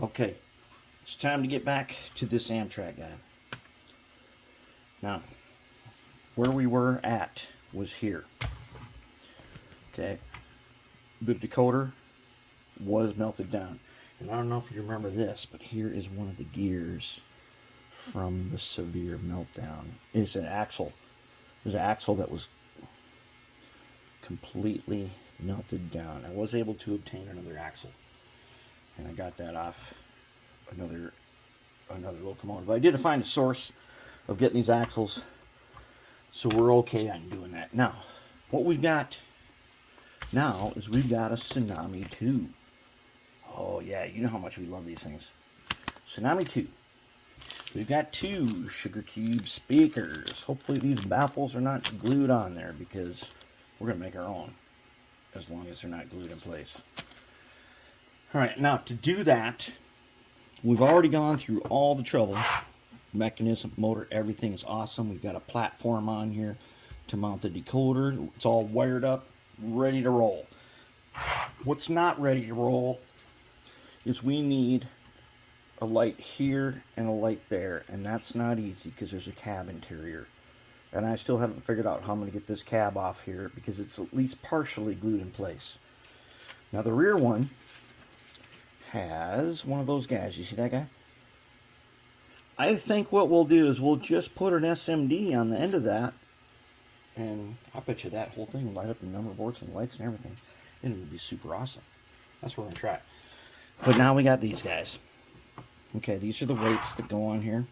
Okay, it's time to get back to this Amtrak guy. Now, where we were at was here. Okay, the decoder was melted down. And I don't know if you remember this, but here is one of the gears from the severe meltdown. It's an axle. There's an axle that was completely melted down. I was able to obtain another axle, and I got that off another locomotive. But I did find a source of getting these axles, so we're okay on doing that. Now, what we've got now is we've got a Tsunami 2. Oh yeah, you know how much we love these things. Tsunami 2. We've got 2 sugar cube speakers. Hopefully these baffles are not glued on there, because we're going to make our own as long as they're not glued in place. Alright, now to do that, we've already gone through all the trouble. Mechanism, motor, everything is awesome. We've got a platform on here to mount the decoder. It's all wired up, ready to roll. What's not ready to roll is we need a light here and a light there, and that's not easy because there's a cab interior, and I still haven't figured out how I'm going to get this cab off here because it's at least partially glued in place. Now the rear one has one of those guys. You see that guy? I think what we'll do is we'll just put an SMD on the end of that, and I bet you that whole thing will light up the number boards and lights and everything. It would be super awesome. That's what we're going to try. But now we got these guys. Okay, these are the weights that go on here.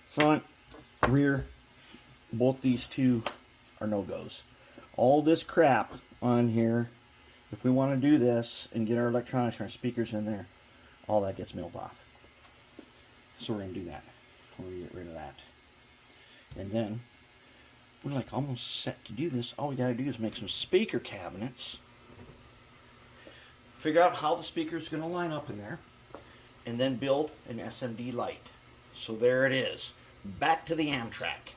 Front, rear, both these two are no-goes. All this crap on here, if we want to do this and get our electronics and our speakers in there, all that gets milled off. So we're going to do that. We're going to get rid of that. And then, we're like almost set to do this. All we got to do is make some speaker cabinets. Figure out how the speaker is going to line up in there, and then build an SMD light. So there it is. Back to the Amtrak.